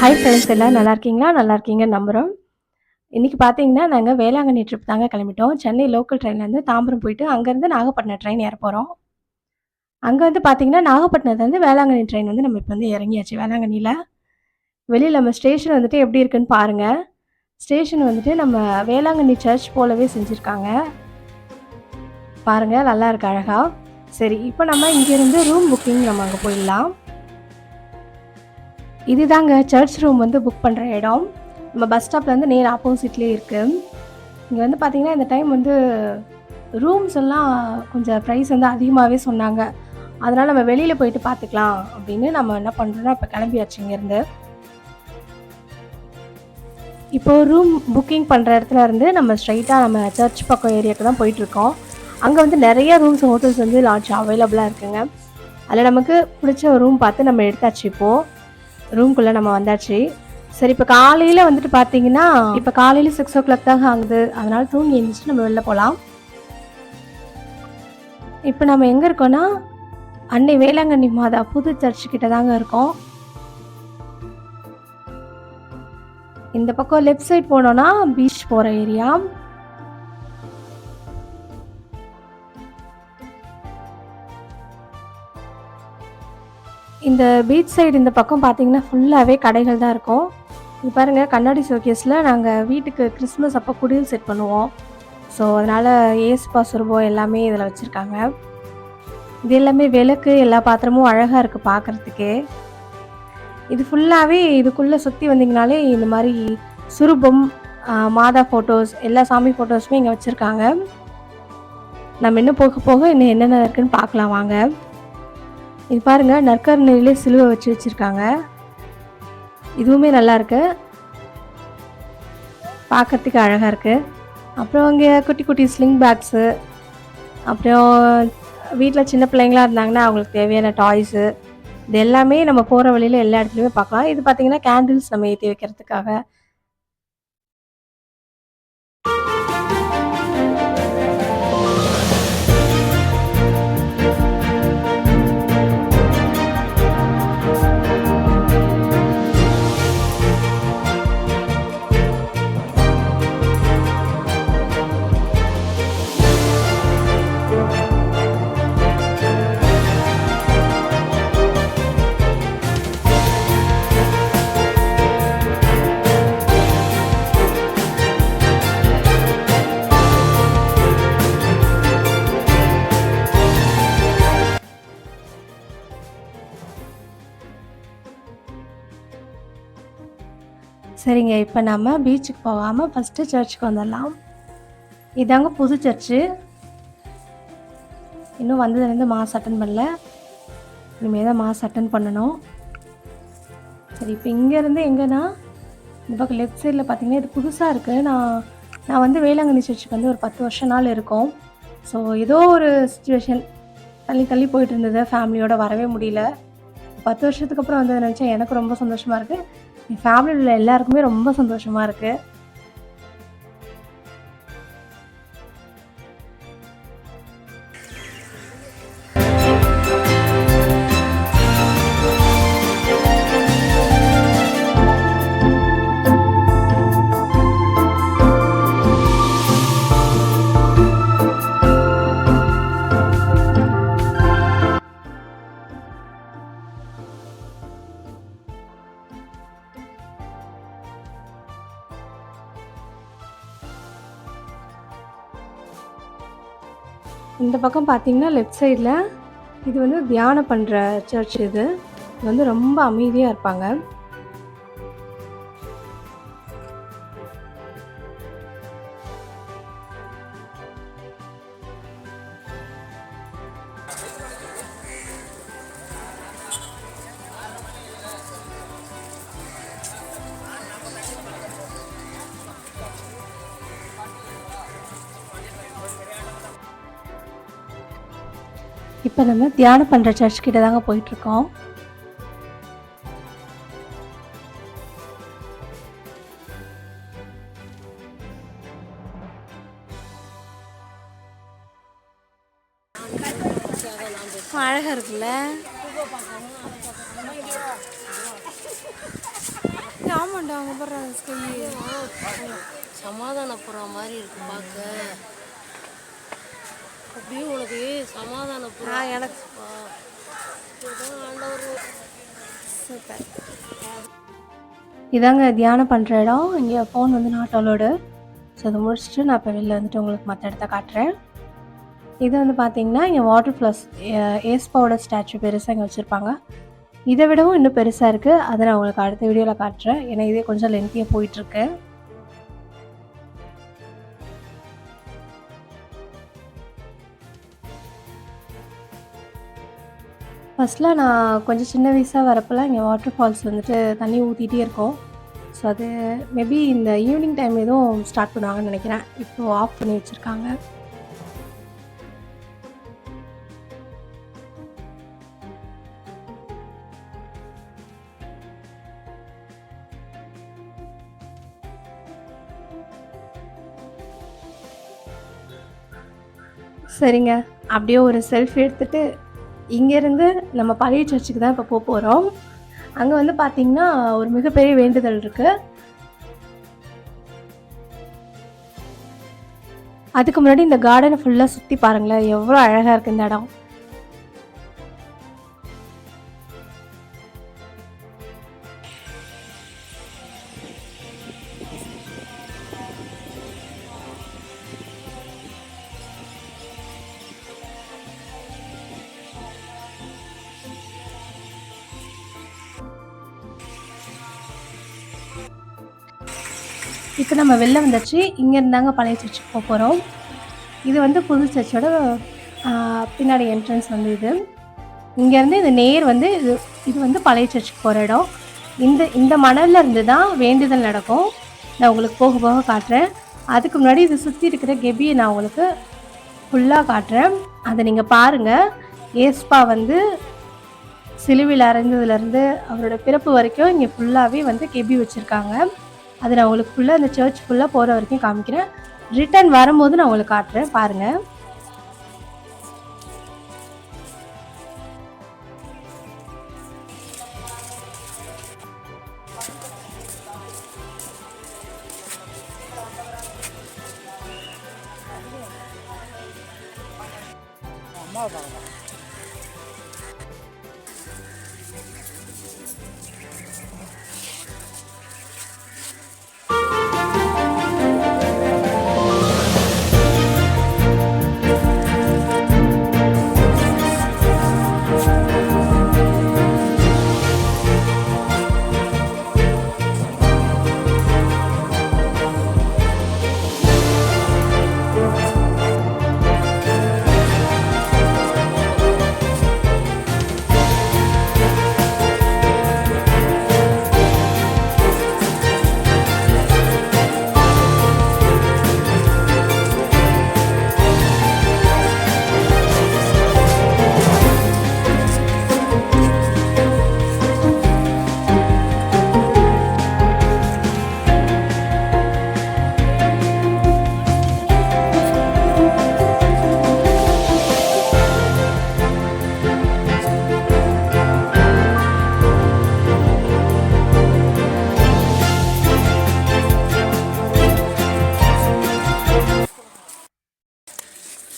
Hi friends எல்லாம் நல்லா இருக்கீங்களா? நல்லா இருக்கீங்கன்னு நம்புறோம். இன்னைக்கு பார்த்தீங்கன்னா, நாங்க வேளாங்கண்ணி ட்ரிப் தாங்க கிளம்பிட்டோம். சென்னை லோக்கல் ட்ரெயின்லேருந்து தாம்பரம் போயிட்டு, அங்கேருந்து நாகப்பட்டினம் ட்ரெயின் ஏற போறோம். அங்க வந்து பார்த்தீங்கன்னா, நாகப்பட்டினத்துலேருந்து வேளாங்கண்ணி ட்ரெயின் வந்து நம்ம இப்ப வந்து இறங்கியாச்சு வேளாங்கண்ணில. வெளியில நம்ம ஸ்டேஷன் வந்துட்டு எப்படி இருக்குன்னு பாருங்க. ஸ்டேஷன் வந்துட்டு நம்ம வேளாங்கண்ணி சர்ச் போலவே செஞ்சிருக்காங்க. பாருங்க நல்லா இருக்கு அழகா. சரி, இப்ப நம்ம இங்கேருந்து ரூம் புக்கிங் நம்ம அங்க போயிடலாம். இதுதாங்க சர்ச் ரூம் வந்து புக் பண்ற இடம். நம்ம பஸ் ஸ்டாப்லேருந்து நேர் ஆப்போசிட்லேயே இருக்கு. இங்க வந்து பார்த்தீங்கன்னா, இந்த டைம் வந்து ரூம்ஸ் எல்லாம் கொஞ்சம் ப்ரைஸ் வந்து அதிகமாவே சொன்னாங்க. அதனால நம்ம வெளியில போயிட்டு பார்த்துக்கலாம் அப்படின்னு நம்ம என்ன பண்றோம்னா, இப்ப கிளம்பியாச்சு இங்கேருந்து. இப்போ ரூம் புக்கிங் பண்ற இடத்துல இருந்து நம்ம ஸ்ட்ரைட்டா நம்ம சர்ச் பக்கம் ஏரியாக்கு தான் போயிட்டுருக்கோம். அங்க வந்து நெறைய ரூம்ஸ், ஹோட்டல்ஸ் வந்து லாட்ஜ் அவைலபிளா இருக்குங்க. அதில நமக்கு பிடிச்ச ஒரு ரூம் பார்த்து நம்ம எடுத்தாச்சு இப்போ. ரூம்குள்ள நம்ம வந்தாச்சு. சரி, இப்ப காலையில வந்துட்டு பார்த்தீங்கன்னா, இப்ப காலையில 6:00 தாங்க ஆகுது. அதனால தூங்கி எந்திரிச்சுட்டு நம்ம வெளில போலாம். இப்ப நம்ம எங்க இருக்கோம்னா, அன்னை வேளாங்கண்ணி மாதா புது சர்ச் கிட்ட தாங்க இருக்கோம். இந்த பக்கம் லெஃப்ட் சைட் போனோம்னா பீச் போற ஏரியா. இந்த பீச் சைடு இந்த பக்கம் பார்த்தீங்கன்னா, ஃபுல்லாவே கடைகள் தான் இருக்கும். இது பாருங்க, கண்ணாடி ஷோகேஸ்ல நாங்க வீட்டுக்கு கிறிஸ்மஸ் அப்ப குடில் செட் பண்ணுவோம். ஸோ அதனால ஏசுப்பா சொரூபம் எல்லாமே இதில வச்சிருக்காங்க. இது எல்லாமே விளக்கு, எல்லா பாத்திரமும் அழகா இருக்கு பார்க்கறதுக்கே. இது ஃபுல்லாவே இதுக்குள்ள சுத்தி வந்தீங்கனாலே இந்த மாரி சுரூபம், மாதா ஃபோட்டோஸ், எல்லா சாமி ஃபோட்டோஸுமே இங்க வச்சிருக்காங்க. நம்ம இன்னும் போக போக இன்னும் என்னென்ன இருக்குன்னு பார்க்கலாம் வாங்க. இது பாருங்க, நற்கருணையிலே சிலுவை வச்சிருக்காங்க. இதுவுமே நல்லா இருக்கு. பார்க்கறதுக்கு அழகா இருக்கு. அப்புறம் இங்க குட்டி குட்டி ஸ்லிங் பேக்ஸு, அப்புறம் வீட்ல சின்ன பிள்ளைங்களா இருந்தாங்கன்னா, அவங்களுக்கு தேவையான டாய்ஸு, இது எல்லாமே நம்ம போற வழியில எல்லா இடத்துலயுமே பார்க்கலாம். இது பார்த்தீங்கன்னா, கேண்டில்ஸ் நம்ம ஏத்தி வைக்கிறதுக்காக. சரிங்க, இப்ப நம்ம பீச்சுக்கு போகாம ஃபர்ஸ்ட்டு சர்ச்சுக்கு வந்துடலாம். இதாங்க புது சர்ச்சு. இன்னும் வந்ததுலேருந்து மாஸ் அட்டெண்ட் பண்ணல. இனிமே தான் மாஸ் அட்டெண்ட் பண்ணணும். சரி, இப்போ இங்கேருந்து எங்கன்னா, இந்த பக்கம் லெஃப்ட் சைடில் பார்த்தீங்கன்னா, இது புதுசாக இருக்குது. நான் வந்து வேளாங்கண்ணி சர்ச்சுக்கு வந்து ஒரு 10 வருஷ நாள் இருக்கும். ஸோ ஏதோ ஒரு சிச்சுவேஷன் தள்ளி தள்ளி போயிட்டு இருந்தது. ஃபேமிலியோட வரவே முடியல. 10 வருஷத்துக்கு அப்புறம் வந்ததை நினச்சா எனக்கு ரொம்ப சந்தோஷமாக இருக்குது. என் ஃபேமிலியில் உள்ள எல்லாருக்குமே ரொம்ப சந்தோஷமாக இருக்குது. இந்த பக்கம் பார்த்தீங்கன்னா, லெஃப்ட் சைடில் இது வந்து தியானம் பண்ணுற சர்ச் இது. இது வந்து ரொம்ப அமைதியாக இருப்பாங்க. இப்போ நம்ம தியானம் பண்ணுற சர்ச் கிட்ட தாங்க போயிட்டுருக்கோம். அழகா இருக்குல்ல. ஆமாண்டா அவங்க போடுறாங்க ஸ்கை சமாதானப்புற மாதிரி இருக்கு பார்க்க. அப்படியே உனக்கு சமாதானப்புறா எனக்கு ஆண்டவர். சூப்பர். இதாங்க தியானம் பண்ணுற இடம். இங்கே ஃபோன் வந்து நாட் அலோடு. ஸோ அதை முடிச்சுட்டு நான் இப்போ வெளில வந்துட்டு உங்களுக்கு மற்ற இடத்த காட்டுறேன். இது வந்து பார்த்தீங்கன்னா இங்கே வாட்டர் ஃப்ளஸ் ஏஸ்பாவோட ஸ்டாச்சு பெருசாக இங்கே வச்சுருப்பாங்க. இதை விடவும் இன்னும் பெருசாக இருக்குது. அதை நான் உங்களுக்கு அடுத்த வீடியோவில் காட்டுறேன். ஏன்னா இதே கொஞ்சம் லென்த்தியாக போயிட்டுருக்கு. ஃபஸ்ட்டில் நான் கொஞ்சம் சின்ன வயசாக வரப்போலாம் இங்கே வாட்டர் ஃபால்ஸ் வந்துட்டு தண்ணி ஊற்றிட்டே இருக்கும். ஸோ அது மேபி இந்த ஈவினிங் டைம் எதுவும் ஸ்டார்ட் பண்ணுவாங்கன்னு நினைக்கிறேன். இப்போது ஆஃப் பண்ணி வச்சுருக்காங்க. சரிங்க, அப்படியே ஒரு செல்ஃபி எடுத்துகிட்டு இங்கேருந்து நம்ம பழைய சர்ச்சுக்கு தான் இப்போ போகிறோம். அங்கே வந்து பார்த்திங்கன்னா ஒரு மிகப்பெரிய வேண்டுதல் இருக்குது. அதுக்கு முன்னாடி இந்த கார்டனை ஃபுல்லாக சுற்றி பாருங்களேன், எவ்வளோ அழகாக இருக்குது இந்த இடம். இப்போ நம்ம வெளில வந்துடுச்சு. இங்கே இருந்தாங்க பழைய சர்ச்சுக்கு போகிறோம். இது வந்து புது சர்ச்சோட பின்னாடி என்ட்ரன்ஸ் வந்து இது. இங்கேருந்து இது நேர் வந்து இது வந்து பழைய சர்ச்சுக்கு போகிற இடம். இந்த மணலில் இருந்து தான் வேண்டுதல் நடக்கும். நான் உங்களுக்கு போக போக காட்டுறேன். அதுக்கு முன்னாடி இது சுற்றி இருக்கிற கெபியை நான் உங்களுக்கு ஃபுல்லாக காட்டுறேன். அதை நீங்கள் பாருங்கள். ஏஸ்பா வந்து சிலுவையில் அறைந்ததுலேருந்து அவரோட பிறப்பு வரைக்கும் இங்கே ஃபுல்லாகவே வந்து கெபி வச்சுருக்காங்க. அது நான் உங்களுக்கு ஃபுல்லாக இந்த சர்ச் ஃபுல்லாக போகிற வரைக்கும் காமிக்கிறேன். ரிட்டர்ன் வரும்போது நான் உங்களுக்கு காட்டுறேன், பாருங்கள்.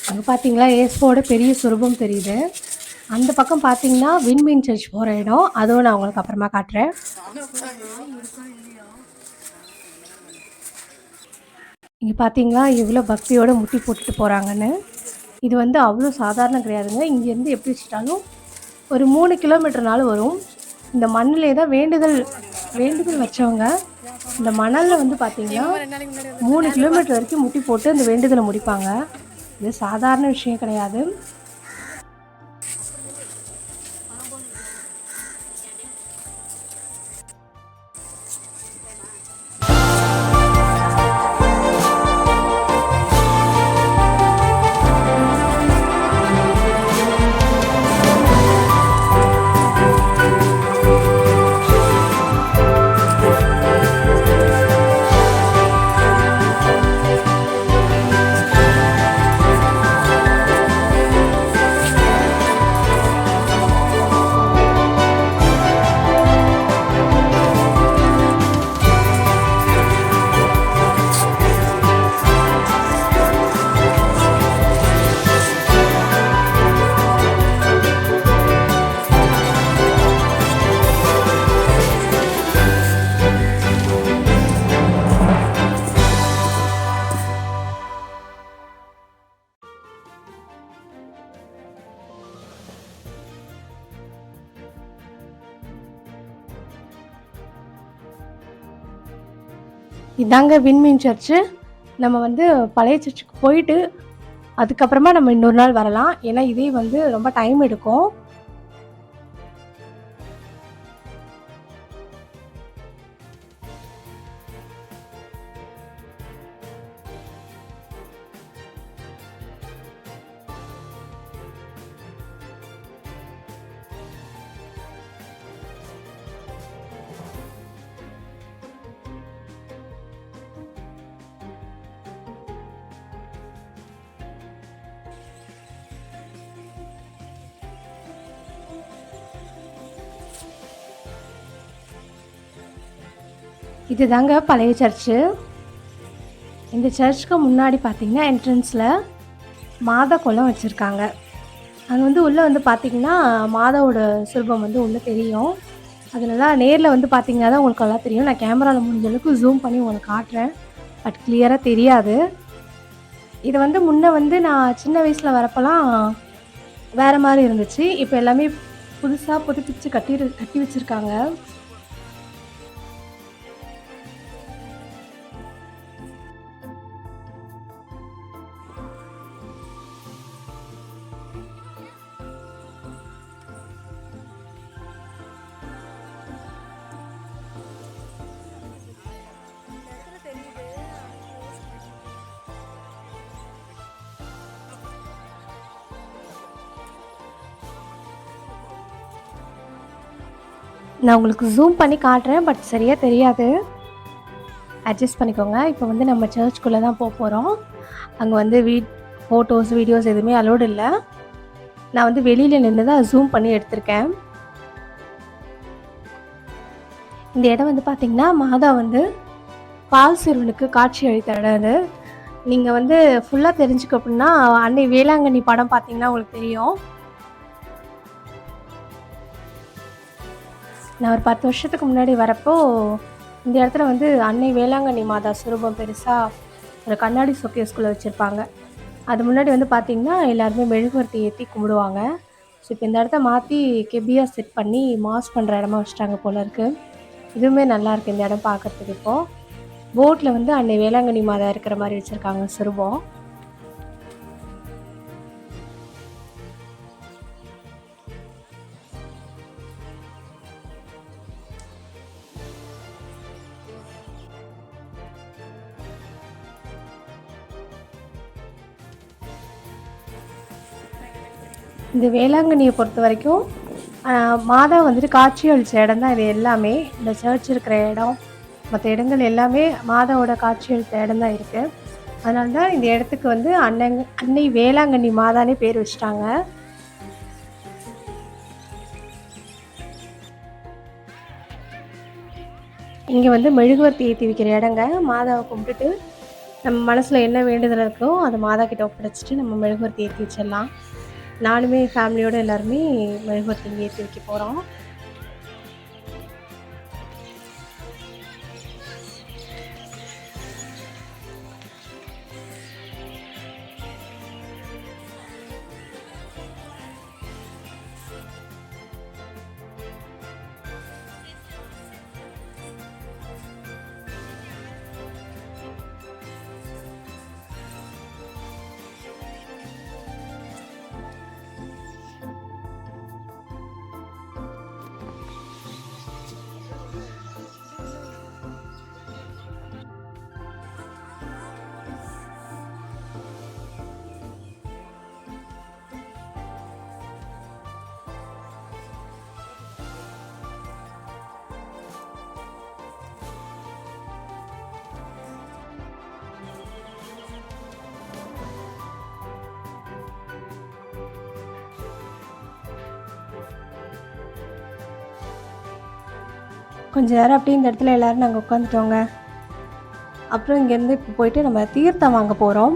அங்கே பார்த்தீங்களா ஏஸ்பாவோட பெரிய சுரூபம் தெரியுது. அந்த பக்கம் பார்த்தீங்கன்னா விண்மீன் சர்ச் போகிற இடம். அதுவும் நான் உங்களுக்கு அப்புறமா காட்டுறேன். இங்கே பார்த்தீங்களா எவ்வளோ பக்தியோடு முட்டி போட்டுட்டு போகிறாங்கன்னு. இது வந்து அவ்வளோ சாதாரணம் கிடையாதுங்க. இங்கேருந்து எப்படி வச்சுட்டாலும் ஒரு 3 கிலோமீட்டர்னாலும் வரும். இந்த மண்ணிலே தான் வேண்டுதல் வச்சவங்க இந்த மணலில் வந்து பார்த்தீங்கன்னா 3 கிலோமீட்டர் வரைக்கும் முட்டி போட்டு அந்த வேண்டுதலை முடிப்பாங்க. இது சாதாரண விஷயம் கிடையாது. இதாங்க விண்மீன் சர்ச்சு. நம்ம வந்து பழைய சர்ச்சுக்கு போயிட்டு அதுக்கப்புறமா நம்ம இன்னொரு நாள் வரலாம். ஏன்னா இதே வந்து ரொம்ப டைம் எடுக்கும். இதுதாங்க பழைய சர்ச்சு. இந்த சர்ச்சுக்கு முன்னாடி பார்த்தீங்கன்னா என்ட்ரன்ஸில் மாதா கோலம் வச்சுருக்காங்க. அது வந்து உள்ளே வந்து பார்த்தீங்கன்னா மாதாவோட சுரூபம் வந்து உள்ளே தெரியும். அது நல்லா நேரில் வந்து பார்த்தீங்கன்னா தான் உங்களுக்கு நல்லா தெரியும். நான் கேமராவில் முடிஞ்ச அளவுக்கு ஜூம் பண்ணி உங்களுக்கு காட்டுறேன். பட் கிளியராக தெரியாது. இது வந்து முன்ன வந்து நான் சின்ன வயசில் வரப்போலாம் வேறு மாதிரி இருந்துச்சு. இப்போ எல்லாமே புதுசாக புதுப்பிச்சு கட்டி வச்சுருக்காங்க. நான் உங்களுக்கு ஜூம் பண்ணி காட்டுறேன். பட் சரியாக தெரியாது. அட்ஜஸ்ட் பண்ணிக்கோங்க. இப்போ வந்து நம்ம சர்ச்சுக்குள்ளே தான் போகிறோம். அங்கே வந்து ஃபோட்டோஸ் வீடியோஸ் எதுவுமே அலோடு இல்லை. நான் வந்து வெளியில் நின்று தான் ஜூம் பண்ணி எடுத்திருக்கேன். இந்த இடம் வந்து பார்த்திங்கன்னா மாதா வந்து பால் சிறுவனுக்கு காட்சி அளித்த இடம் அது. நீங்கள் வந்து ஃபுல்லாக தெரிஞ்சுக்க அப்படின்னா அன்னை வேளாங்கண்ணி படம் பார்த்தீங்கன்னா உங்களுக்கு தெரியும். நான் ஒரு 10 வருஷத்துக்கு முன்னாடி வரப்போ இந்த இடத்துல வந்து அன்னை வேளாங்கண்ணி மாதா சுரூபம் பெருசாக ஒரு கண்ணாடி ஷோகேஸ்குள்ளே வச்சுருப்பாங்க. அது முன்னாடி வந்து பார்த்திங்கன்னா எல்லாருமே மெழுகுவர்த்தி ஏற்றி கும்பிடுவாங்க. ஸோ இப்போ இந்த இடத்த மாற்றி கெபியாக செட் பண்ணி மாஸ் பண்ணுற இடமா வச்சுட்டாங்க போல இருக்குது. இதுவுமே நல்லாயிருக்கு இந்த இடம் பார்க்குறதுக்கு. இப்போது போட்டில் வந்து அன்னை வேளாங்கண்ணி மாதா இருக்கிற மாதிரி வச்சுருக்காங்க சுரூபம். இந்த வேளாங்கண்ணியை பொறுத்த வரைக்கும் மாதா வந்துட்டு காட்சி அளித்த இடம் தான் இது எல்லாமே. இந்த சர்ச் இருக்கிற இடம் மற்ற இடங்கள் எல்லாமே மாதாவோட காட்சி அளித்த இடம் தான் இருக்குது. அதனால தான் இந்த இடத்துக்கு வந்து அன்னை வேளாங்கண்ணி மாதானே பேர் வச்சிட்டாங்க. இங்கே வந்து மெழுகுவர்த்தி ஏற்றி வைக்கிற இடங்க. மாதாவை கும்பிட்டுட்டு நம்ம மனசில் என்ன வேண்டுதல் இருக்கோ அதை மாதா கிட்ட ஒப்படைச்சிட்டு நம்ம மெழுகுவர்த்தி ஏற்றி வச்சிடலாம். நானுமே ஃபேமிலியோடு எல்லாருமே மெழுகுவர்த்தி இங்கே ஏற்றி வைக்க போகிறோம். கொஞ்ச நேரம் அப்படியே இந்த இடத்துல எல்லோரும் நாங்கள் உட்காந்துட்டோங்க. அப்புறம் இங்கேருந்து இப்போ போயிட்டு நம்ம தீர்த்தம் வாங்க போகிறோம்.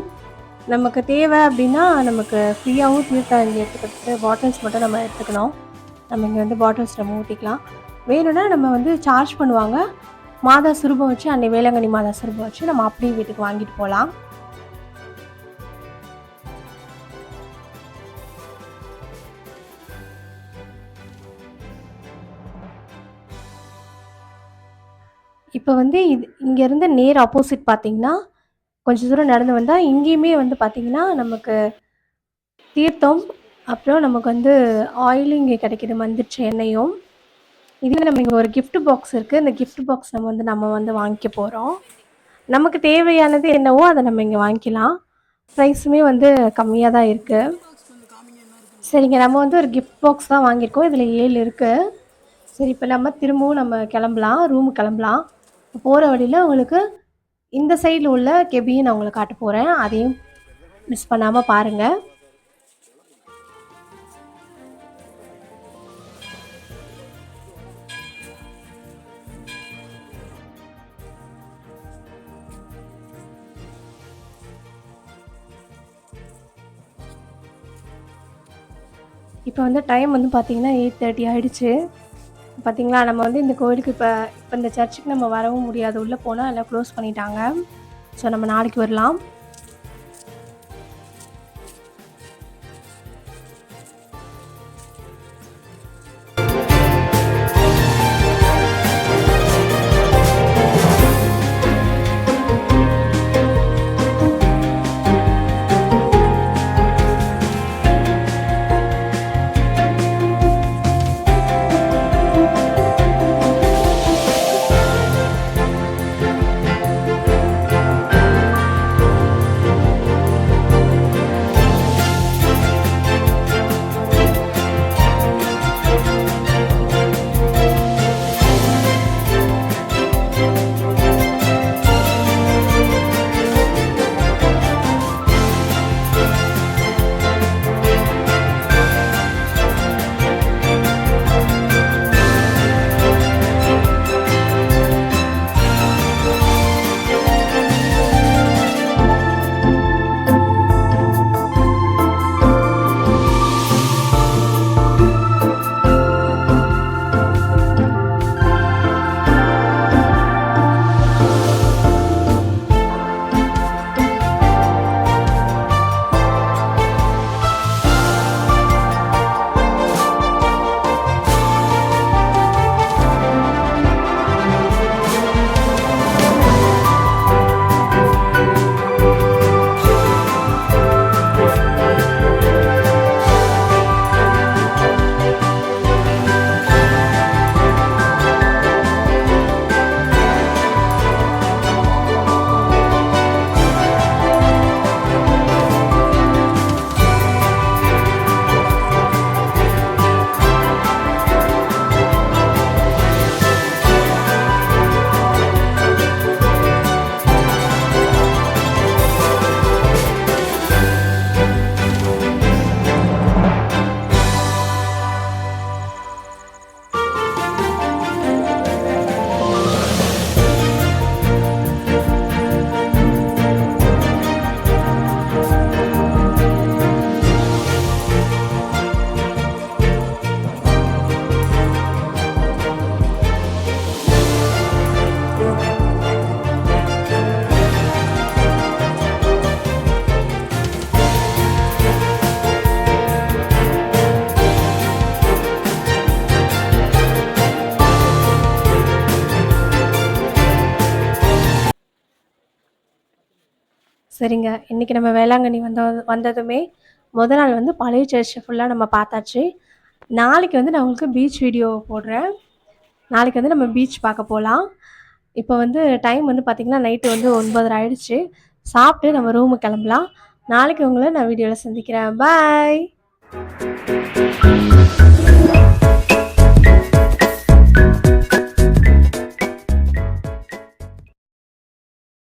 நமக்கு தேவை அப்படின்னா நமக்கு ஃப்ரீயாகவும் தீர்த்தம் இங்கே எடுத்துக்கிறதுக்கு பாட்டில்ஸ் மட்டும் நம்ம எடுத்துக்கணும். நம்ம இங்கே வந்து பாட்டில்ஸ் நம்ம ஊற்றிக்கலாம். வேணும்னா நம்ம வந்து சார்ஜ் பண்ணுவாங்க. மாதா சுரூபம் வச்சு அன்னை வேளாங்கண்ணி மாதா சுரூபம் வச்சு நம்ம அப்படியே வீட்டுக்கு வாங்கிட்டு போகலாம். இப்போ வந்து இங்கேருந்து நேர் ஆப்போசிட் பார்த்தீங்கன்னா, கொஞ்சம் தூரம் நடந்து வந்தா இங்கேயுமே வந்து பார்த்தீங்கன்னா, நமக்கு தீர்த்தம், அப்புறம் நமக்கு வந்து ஆயிலும் இங்கே கிடைக்குது மந்திரிச்ச எண்ணெயும். இதுவே நம்ம இங்க ஒரு கிஃப்ட் பாக்ஸ் இருக்கு. இந்த கிஃப்ட் பாக்ஸ் நம்ம வந்து வாங்கிக்க போறோம். நமக்கு தேவையானது என்னவோ அத நம்ம இங்க வாங்கிக்கலாம். ப்ரைஸுமே வந்து கம்மியா தான் இருக்கு. சரிங்க, நம்ம வந்து ஒரு கிஃப்ட் பாக்ஸ் தான் வாங்கியிருக்கோம். இதில 7 இருக்கு. சரி, இப்ப நம்ம திரும்பவும் கிளம்பலாம். ரூமுக்கு கிளம்பலாம். போற வழியில உங்களுக்கு இந்த சைடுல உள்ள கெபிய நான் உங்களுக்கு காட்டப் போறேன். அதையும் மிஸ் பண்ணாம பாருங்க. இப்ப வந்து டைம் வந்து பார்த்தீங்கன்னா 8:30 ஆயிடுச்சு. பார்த்தீங்களா, நம்ம வந்து இந்த கோயிலுக்கு இப்ப இந்த சர்ச்சுக்கு நம்ம வரவும் முடியாது. உள்ள போனா எல்லாம் க்ளோஸ் பண்ணிட்டாங்க. ஸோ நம்ம நாளைக்கு வரலாம். சரிங்க. இன்னைக்கு நம்ம வேளாங்கண்ணி வந்ததுமே நாள் வந்து பழைய சர்ச்ச ஃபுல்லா நம்ம பார்த்தாச்சு. நாளைக்கு வந்து நான் உங்களுக்கு பீச் வீடியோ போடுறேன். நாளைக்கு வந்து நம்ம பீச் பார்க்க போலாம். இப்போ வந்து டைம் வந்து பார்த்தீங்கன்னா, நைட்டு வந்து 9:30 ஆயிடுச்சு. சாப்பிட்டு நம்ம ரூமுக்கு கிளம்பலாம். நாளைக்கு உங்கள நான் வீடியோல சந்திக்கிறேன். பாய்.